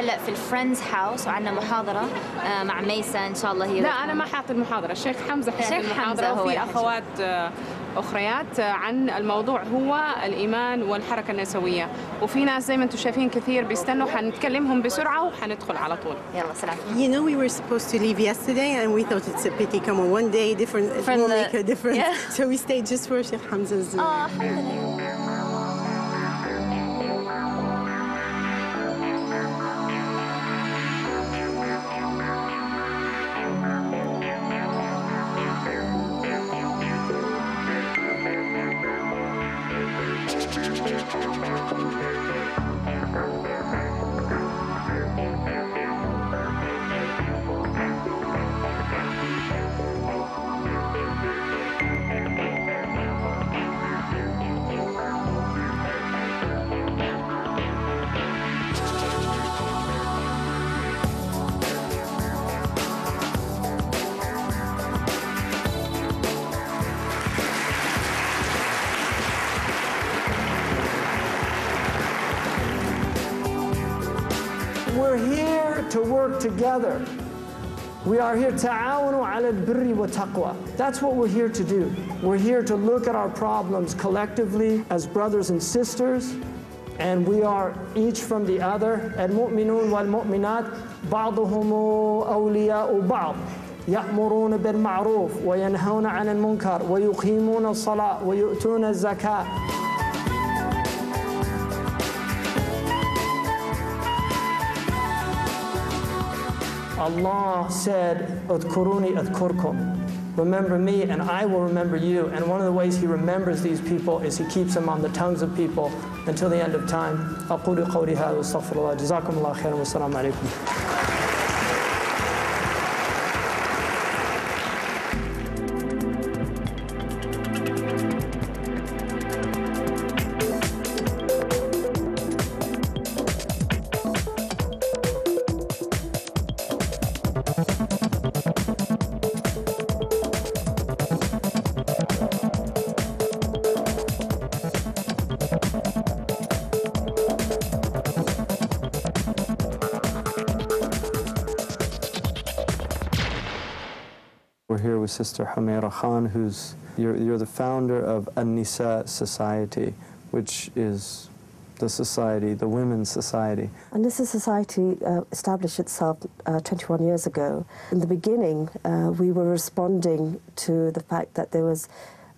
هلا في الفريندز هاوس وعندنا محاضرة مع ميسة إن شاء الله. هي لا أنا ما حاعطي المحاضرة، الشيخ حمزة حيعطي المحاضرة، وفي أخوات أخريات عن الموضوع هو الإيمان والحركة النسوية، وفي ناس زي ما أنتم شايفين كثير بيستنوا، حنتكلمهم بسرعة وحندخل على طول. يلا سلام. You know we were supposed to leave yesterday and we thought it's a pity. Come on, one day different, it will make a difference. Yeah. So we stayed just for Sheikh Hamza's. We're here to work together. We are here تعاونوا على البر والتقوى. That's what we're here to do. We're here to look at our problems collectively as brothers and sisters, and we are each from the other. المؤمنون والمؤمنات بعضهم أولياء بعض. يأمرون بالمعروف وينهون عن المنكر ويقيمون الصلاة ويؤتون الزكاة. Allah said, "Udkuruni adkurkum." Remember me and I will remember you. And one of the ways He remembers these people is He keeps them on the tongues of people until the end of time. أقول قولي هذا واستغفر الله. جزاكم الله خيرا والسلام عليكم. We're here with Sister Humaira Khan, you're the founder of النساء Society, which is the society, the women's society. And this society established itself 21 years ago. In the beginning, we were responding to the fact that there was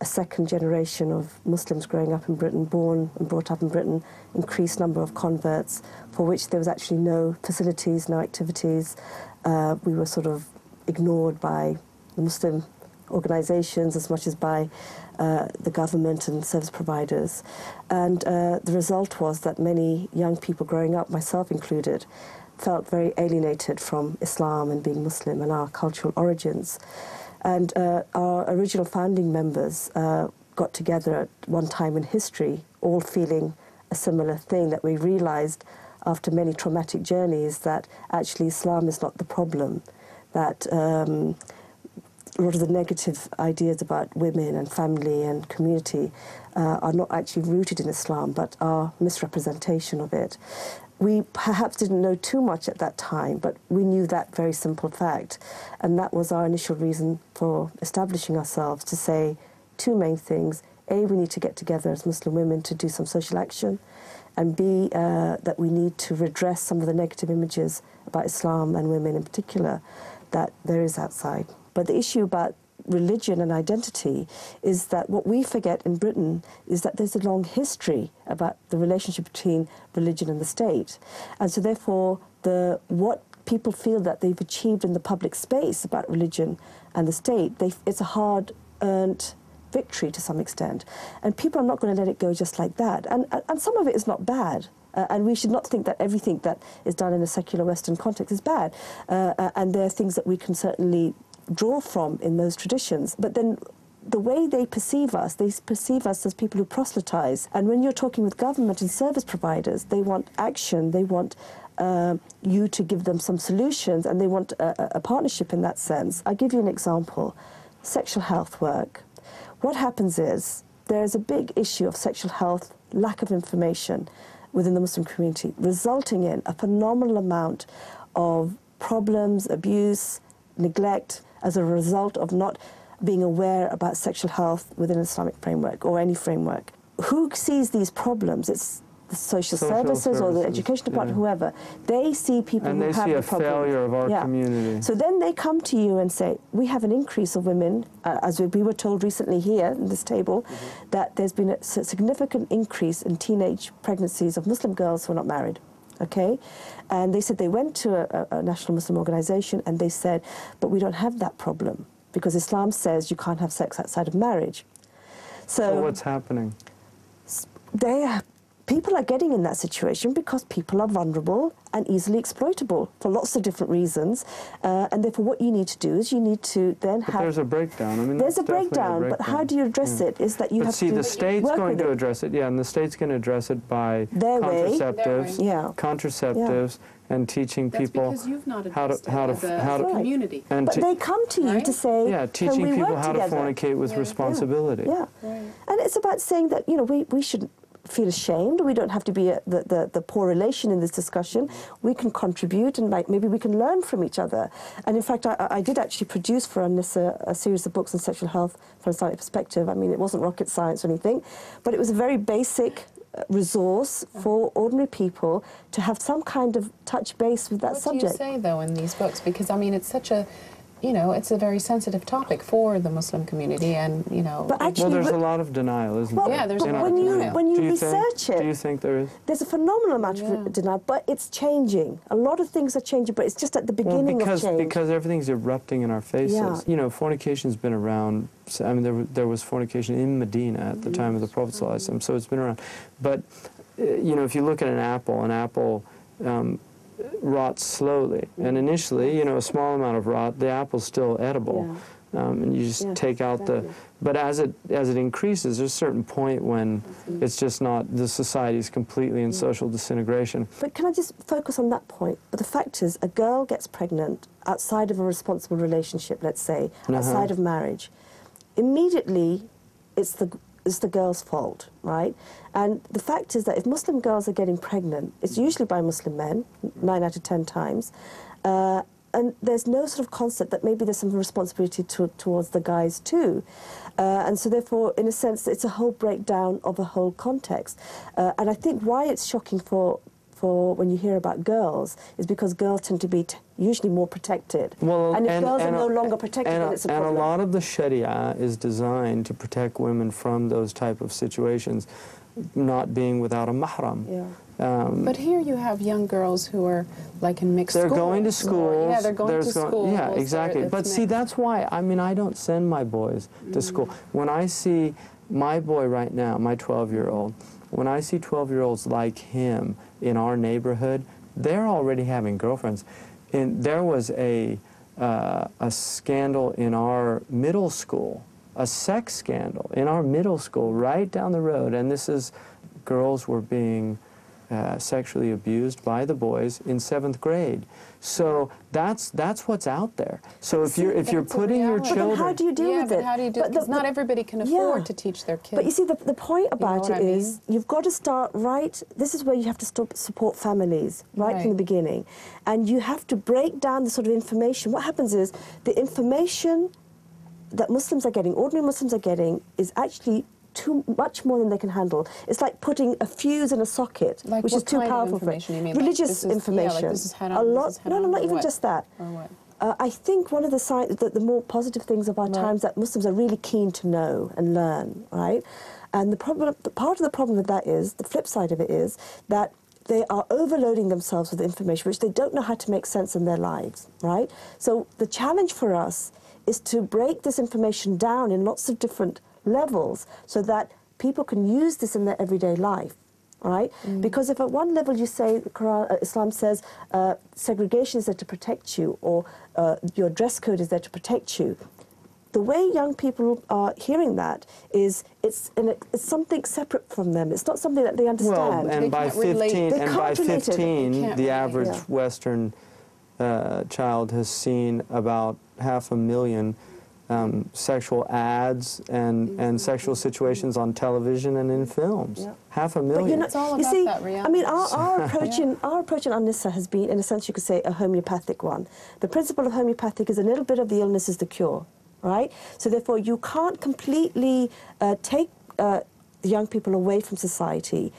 a second generation of Muslims growing up in Britain, born and brought up in Britain, increased number of converts, for which there was actually no facilities, no activities. We were sort of ignored by the Muslim organisations as much as by the government and service providers. And the result was that many young people growing up, myself included, felt very alienated from Islam and being Muslim and our cultural origins. And our original founding members got together at one time in history, all feeling a similar thing, that we realised after many traumatic journeys that actually Islam is not the problem, that a lot of the negative ideas about women and family and community are not actually rooted in Islam, but are misrepresentation of it. We perhaps didn't know too much at that time, but we knew that very simple fact. And that was our initial reason for establishing ourselves, to say two main things. A, we need to get together as Muslim women to do some social action, and B, that we need to redress some of the negative images about Islam and women in particular that there is outside. But the issue about religion and identity is that what we forget in Britain is that there's a long history about the relationship between religion and the state. And so therefore, what people feel that they've achieved in the public space about religion and the state, it's a hard-earned victory to some extent. And people are not going to let it go just like that. And some of it is not bad. And we should not think that everything that is done in a secular Western context is bad. And there are things that we can certainly draw from in those traditions. But then the way they perceive us as people who proselytize. And when you're talking with government and service providers, they want action, they want you to give them some solutions, and they want a partnership in that sense. I'll give you an example. Sexual health work. What happens is there is a big issue of sexual health, lack of information. within the Muslim community, resulting in a phenomenal amount of problems, abuse, neglect, as a result of not being aware about sexual health within an Islamic framework or any framework. Who sees these problems? It's the social services or the education department, whoever. They see people who have the problem. And they see a failure of our community. So then they come to you and say, we have an increase of women, as we were told recently here in this table, that there's been a significant increase in teenage pregnancies of Muslim girls who are not married. Okay, and they said they went to a national Muslim organization and they said, but we don't have that problem because Islam says you can't have sex outside of marriage. So what's happening? People are getting in that situation because people are vulnerable and easily exploitable for lots of different reasons, and therefore what you need to do is you need to then have... There's a breakdown. I mean, there's a breakdown, but how do you address it? Is that you have to see, the state's going to address it, and the state's going to address it by contraceptives, and teaching people how to community. But they come to you to say, teaching people how to fornicate with responsibility. And it's about saying that, you know, we shouldn't feel ashamed. We don't have to be the poor relation in this discussion. We can contribute and maybe we can learn from each other. And in fact, I did actually produce for النساء a series of books on sexual health from a Islamic perspective. I mean, it wasn't rocket science or anything, but it was a very basic resource for ordinary people to have some kind of touch base with that subject. What do you say, though, in these books? Because, I mean, it's such a... You know, it's a very sensitive topic for the Muslim community, and you know. But actually, there's a lot of denial, isn't there? Yeah, there's a lot of denial. When you research it, do you think there is? There's a phenomenal amount of denial, but it's changing. A lot of things are changing, but it's just at the beginning of change. Because everything's erupting in our faces. You know, fornication's been around. I mean, there was fornication in Medina at the time of the Prophet ﷺ, so it's been around. But you know, if you look at an apple rots slowly, and initially, you know, a small amount of rot, the apple's still edible, and you just take out the. But as it increases, there's a certain point when it's just not. The society is completely in social disintegration. But can I just focus on that point? But the fact is, a girl gets pregnant outside of a responsible relationship, let's say, outside of marriage. Immediately, it's the girl's fault, right? And the fact is that if Muslim girls are getting pregnant, it's usually by Muslim men, 9 out of 10 times, and there's no sort of concept that maybe there's some responsibility towards the guys too. And so therefore, in a sense, it's a whole breakdown of a whole context. And I think why it's shocking for when you hear about girls is because girls tend to be usually more protected. And if girls are no longer protected, then it's a problem. And a lot of the Sharia is designed to protect women from those type of situations, not being without a mahram. But here you have young girls who are like in mixed schools. They're going to schools. Yeah, they're going to schools. Yeah, exactly. But see, that's why, I mean, I don't send my boys to school. When I see my boy right now, my 12-year-old, when I see 12-year-olds like him in our neighborhood, they're already having girlfriends. And there was a scandal in our middle school, a sex scandal in our middle school right down the road, and this is girls were being sexually abused by the boys in 7th grade. So that's what's out there. So if you're putting your children, but how do you deal with it? But how do you do it? Because not everybody can afford to teach their kids. But you see, the point about it is you've got to start right. This is where you have to support families right from the beginning, and you have to break down the sort of information. What happens is the information that Muslims are getting, ordinary Muslims are getting, is actually too much more than they can handle. It's like putting a fuse in a socket, which is too powerful for it. Religious information. Yeah, like this is a lot. No, not even just that. Or what? I think one of the more positive things of our times that Muslims are really keen to know and learn, right? And the part of the problem with that is, the flip side of it is, that they are overloading themselves with information which they don't know how to make sense in their lives, right? So the challenge for us is to break this information down in lots of different levels so that people can use this in their everyday life, right? Because if at one level you say, Islam says segregation is there to protect you, or your dress code is there to protect you, the way young people are hearing that is it's something separate from them. It's not something that they understand. Well, and by 15, the average Western child has seen about 500,000 sexual ads and sexual situations on television and in films. Yeah. 500,000. But It's all about you see, that reality. I mean, our approach in An-Nisa has been, in a sense, you could say, a homeopathic one. The principle of homeopathic is a little bit of the illness is the cure, right? So therefore, you can't completely take the young people away from society.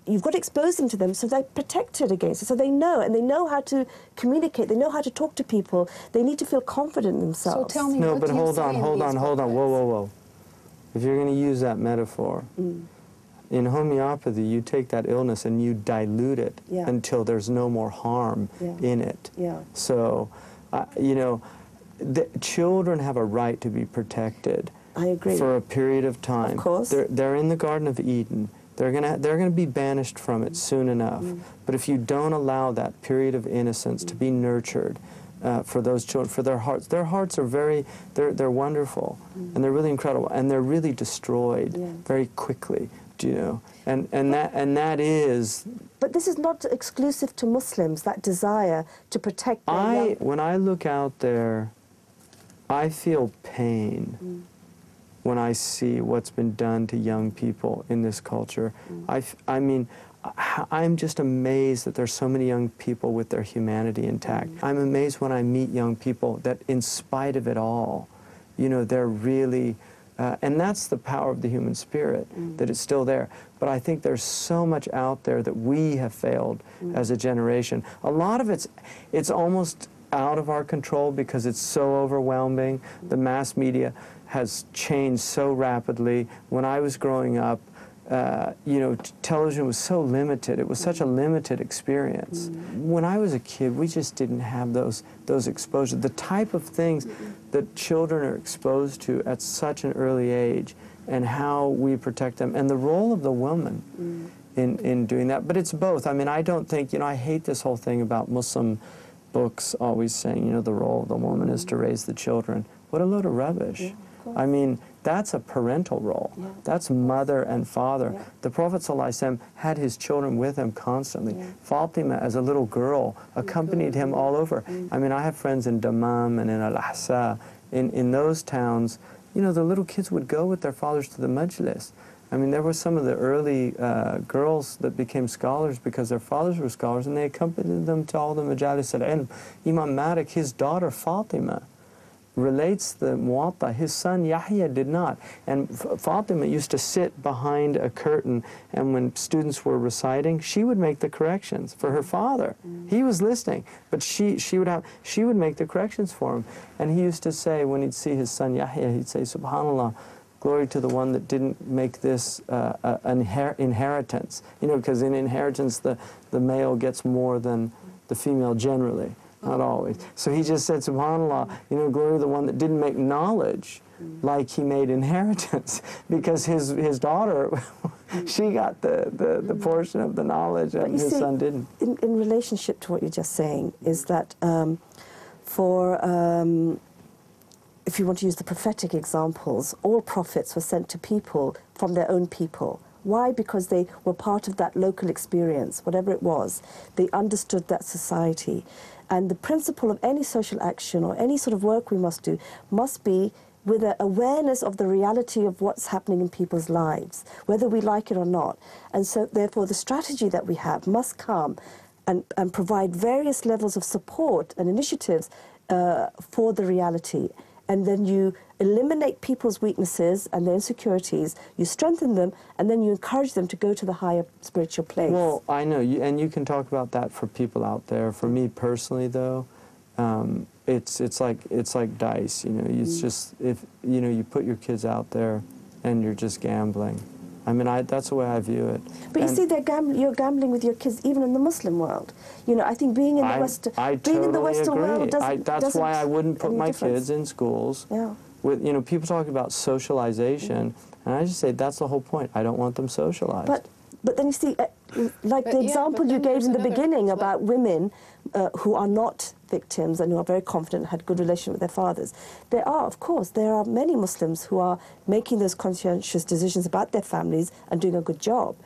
You've got to expose them to them so they're protected against it, so they know, and they know how to communicate, they know how to talk to people, they need to feel confident in themselves. So tell me, No, what but do you hold say on, in hold these on, hold on, whoa, whoa, whoa. If you're going to use that metaphor, in homeopathy, you take that illness and you dilute it until there's no more harm in it. Yeah. So, you know, the children have a right to be protected. I agree. For a period of time. Of course. They're in the Garden of Eden. They're gonna be banished from it soon enough. But if you don't allow that period of innocence to be nurtured for those children, for their hearts are very, they're wonderful and they're really incredible and they're really destroyed very quickly. Do you know? And that is. But this is not exclusive to Muslims. That desire to protect. When I look out there, I feel pain. When I see what's been done to young people in this culture. I mean, I'm just amazed that there's so many young people with their humanity intact. I'm amazed when I meet young people that in spite of it all, you know, they're really, and that's the power of the human spirit, that it's still there. But I think there's so much out there that we have failed as a generation. A lot of it's almost out of our control because it's so overwhelming. The mass media has changed so rapidly. When I was growing up, you know, television was so limited. It was such a limited experience. When I was a kid, we just didn't have those exposures. The type of things that children are exposed to at such an early age and how we protect them and the role of the woman in doing that. But it's both. I mean, I don't think, you know, I hate this whole thing about Muslim books always saying, you know, the role of the woman is to raise the children. What a load of rubbish. Yeah. I mean, that's a parental role. Yeah. That's mother and father. Yeah. The Prophet ﷺ had his children with him constantly. Yeah. Fatima, as a little girl, accompanied him all over. I mean, I have friends in Dammam and in Al-Ahsa. In those towns, you know, the little kids would go with their fathers to the majlis. I mean, there were some of the early girls that became scholars because their fathers were scholars, and they accompanied them to all the majalis al-ilm. Imam Malik, his daughter Fatima, relates the Muwatta. His son Yahya did not. And Fatima used to sit behind a curtain, and when students were reciting, she would make the corrections for her father. He was listening, but she would make the corrections for him. And he used to say, when he'd see his son Yahya, he'd say, "Subhanallah, glory to the one that didn't make this an inheritance." You know, because in inheritance, the male gets more than the female generally. Not always. So he just said, "Subhanallah, you know, glory to the one that didn't make knowledge like he made inheritance," because his daughter, she got the portion of the knowledge and his son didn't. In relationship to what you're just saying, is that if you want to use the prophetic examples, all prophets were sent to people from their own people. Why? Because they were part of that local experience, whatever it was. They understood that society. And the principle of any social action or any sort of work we must do must be with an awareness of the reality of what's happening in people's lives, whether we like it or not. And so, therefore, the strategy that we have must come and provide various levels of support and initiatives for the reality. And then you eliminate people's weaknesses and their insecurities, you strengthen them, and then you encourage them to go to the higher spiritual place. Well, I know, and you can talk about that for people out there. For me personally, though, it's like dice. You know, it's just, if you know, you put your kids out there, and you're just gambling. I mean, that's the way I view it. But you see, you're gambling with your kids even in the Muslim world. You know, I think being in the Western world doesn't. That's why I wouldn't put my kids in schools. Yeah. With, you know, people talk about socialization, and I just say that's the whole point. I don't want them socialized. But then you see, like the example you gave in the beginning about women who are not victims and who are very confident and had good relation with their fathers. There are many Muslims who are making those conscientious decisions about their families and doing a good job.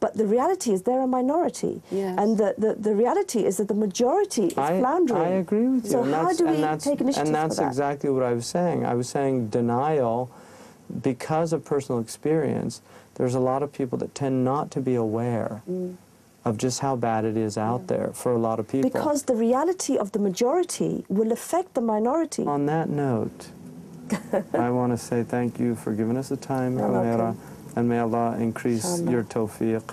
But the reality is they're a minority. Yes. And the reality is that the majority is floundering. I agree with you. So how do we take initiative And that's for that? exactly what I was saying. I was saying denial, because of personal experience, there's a lot of people that tend not to be aware of just how bad it is out there for a lot of people. Because the reality of the majority will affect the minority. On that note, I want to say thank you for giving us the time, Amira, and may Allah increase your tawfiq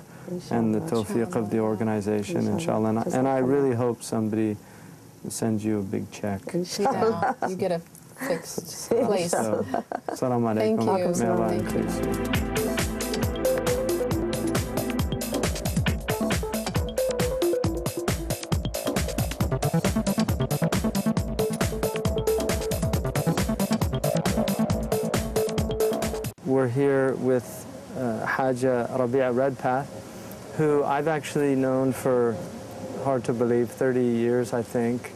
and the tawfiq of the organization, inshallah. And I really hope somebody sends you a big check. Yeah, you get a fixed place. So, Assalamu alaikum. Thank you. May Allah Thank you. increase you. We're here with Hajja Olivia Redpath, who I've actually known for, hard to believe, 30 years, I think.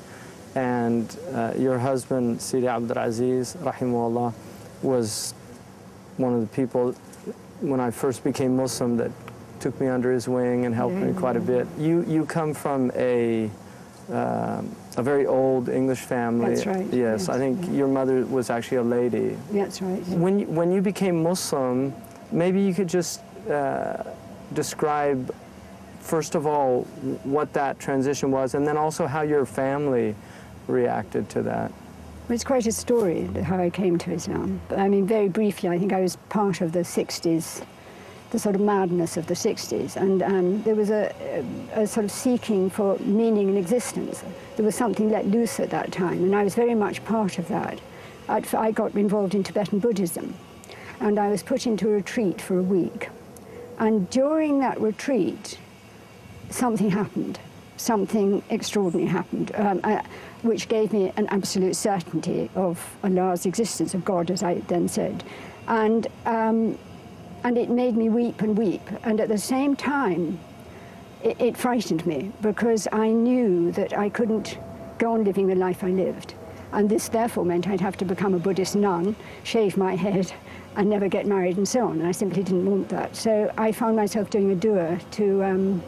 And your husband, Sidi Abdul Aziz, rahimahullah, was one of the people, when I first became Muslim, that took me under his wing and helped me quite a bit. You come from a very old English family. That's right. Yes, I think your mother was actually a lady. That's right. Yeah. When you became Muslim, maybe you could just describe, first of all, what that transition was, and then also how your family reacted to that. Well, it's quite a story, how I came to Islam. But, I mean, very briefly, I think I was part of the 60s, the sort of madness of the 60s, and there was a sort of seeking for meaning in existence. There was something let loose at that time, and I was very much part of that. I got involved in Tibetan Buddhism, and I was put into a retreat for a week. And during that retreat, something happened. Something extraordinary happened, which gave me an absolute certainty of Allah's existence, of God, as I then said. And it made me weep and weep. And at the same time, it frightened me, because I knew that I couldn't go on living the life I lived. And this therefore meant I'd have to become a Buddhist nun, shave my head, and never get married and so on. And I simply didn't want that. So I found myself doing a dua to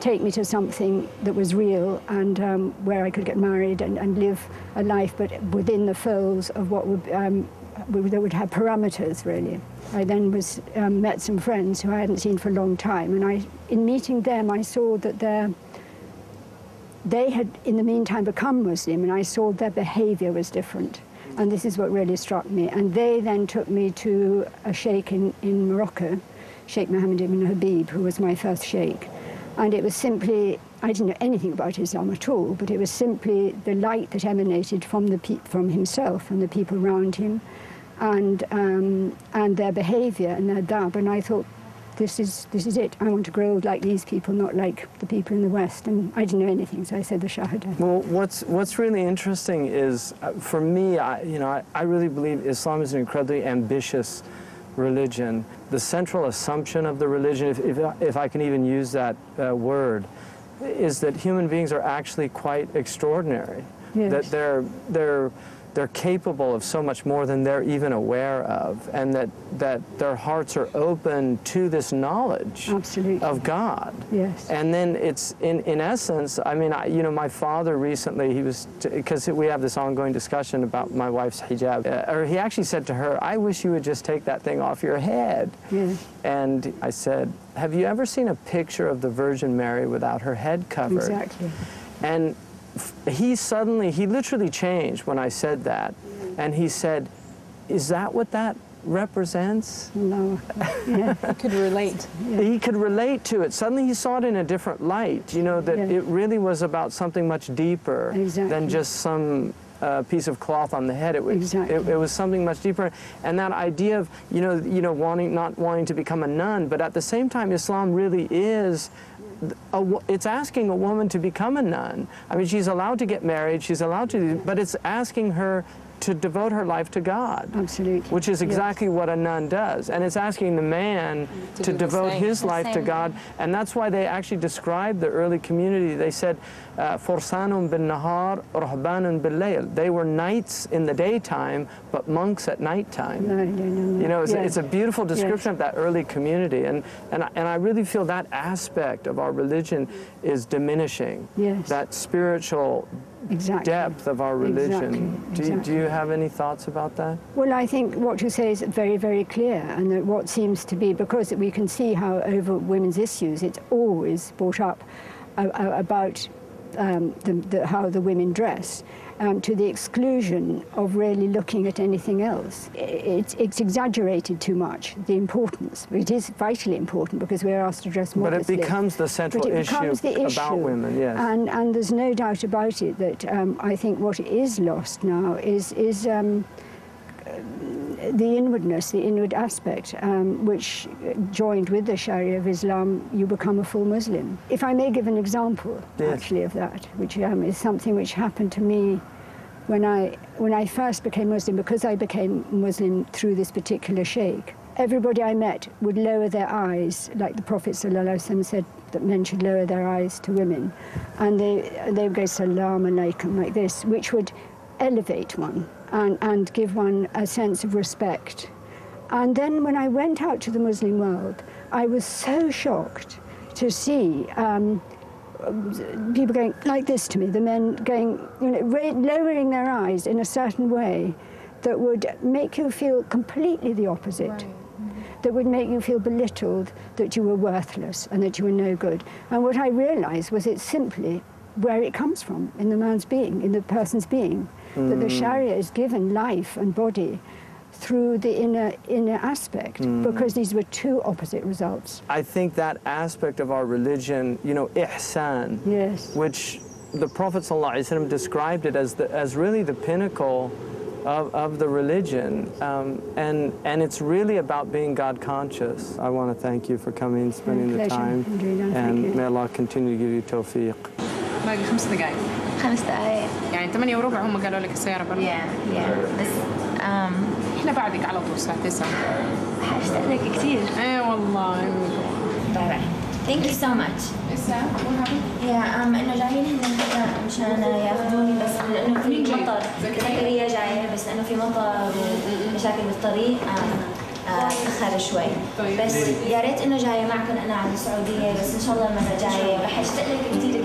take me to something that was real, and where I could get married and live a life, but within the folds of what would that would have parameters, really. I then met some friends who I hadn't seen for a long time, and in meeting them, I saw that they had, in the meantime, become Muslim, and I saw their behavior was different. And this is what really struck me. And they then took me to a sheikh in Morocco, Sheikh Mohammed ibn Habib, who was my first sheikh. And it was simply, I didn't know anything about Islam at all, but it was simply the light that emanated from himself and the people around him, and their behaviour and their adab. And I thought, this is it. I want to grow like these people, not like the people in the West. And I didn't know anything, so I said the Shahada. Well, what's really interesting is, for me, I really believe Islam is an incredibly ambitious religion. The central assumption of the religion, if I can even use that word, is that human beings are actually quite extraordinary. Yes. That they're capable of so much more than they're even aware of, and that their hearts are open to this knowledge of God. Yes. And then it's, in essence, I mean, my father recently, because we have this ongoing discussion about my wife's hijab, or he actually said to her, I wish you would just take that thing off your head. Yes. And I said, have you ever seen a picture of the Virgin Mary without her head covered? Exactly. And he literally changed when I said that. And he said, is that what that represents? No. Yeah. He could relate. Yeah. He could relate to it. Suddenly he saw it in a different light, that it really was about something much deeper than just some piece of cloth on the head. It was something much deeper. And that idea of, not wanting to become a nun, but at the same time, Islam really is, it's asking a woman to become a nun. I mean, she's allowed to get married, she's allowed to, but it's asking her to devote her life to God. Absolutely. Which is exactly what a nun does. And it's asking the man to devote his life to God. And that's why they actually described the early community. They said, Forsanun bin Nahar, Rahbanun bil Layl. They were knights in the daytime, but monks at nighttime. No. You know, it's a beautiful description of that early community. And I really feel that aspect of our religion is diminishing. Yes. That spiritual depth of our religion. Exactly. Do you have any thoughts about that? Well, I think what you say is very, very clear, and that what seems to be, because we can see how over women's issues it's always brought up about how the women dress, to the exclusion of really looking at anything else. It's exaggerated too much, the importance. It is vitally important because we're asked to dress modestly. But it becomes the central issue about women, yes. And there's no doubt about it that I think what is lost now is the inwardness, the inward aspect, which joined with the Sharia of Islam, you become a full Muslim. If I may give an example, actually, of that, which is something which happened to me when I first became Muslim, because I became Muslim through this particular sheikh. Everybody I met would lower their eyes, like the Prophet ﷺ said that men should lower their eyes to women, and they would go salam alaikum like this, which would elevate one and give one a sense of respect. And then when I went out to the Muslim world, I was so shocked to see people going like this to me, the men going, lowering their eyes in a certain way that would make you feel completely the opposite. Right. That would make you feel belittled, that you were worthless and that you were no good. And what I realized was it's simply where it comes from, in the man's being, in the person's being, that the Sharia is given life and body through the inner aspect, because these were two opposite results. I think that aspect of our religion, ihsan, which the Prophet ﷺ described it as really the pinnacle of the religion, and it's really about being God conscious. I want to thank you for coming, spending the time, and may Allah continue to give you tawfiq. باقي 5 دقائق. 5 دقائق. يعني 8:15 هم قالوا لك السيارة برا. بس احنا بعدك على طول الساعة 9. حاشتاق لك كثير. ايه والله. باي. Thank you so much. انه جايين هن مشان ياخذوني، بس لانه في مطر. زكريا جايه بس لانه في مطر ومشاكل بالطريق تأخر شوي. بس يا ريت انه جايه معكم انا على السعوديه، بس ان شاء الله المره الجايه رح اشتاق لك كثير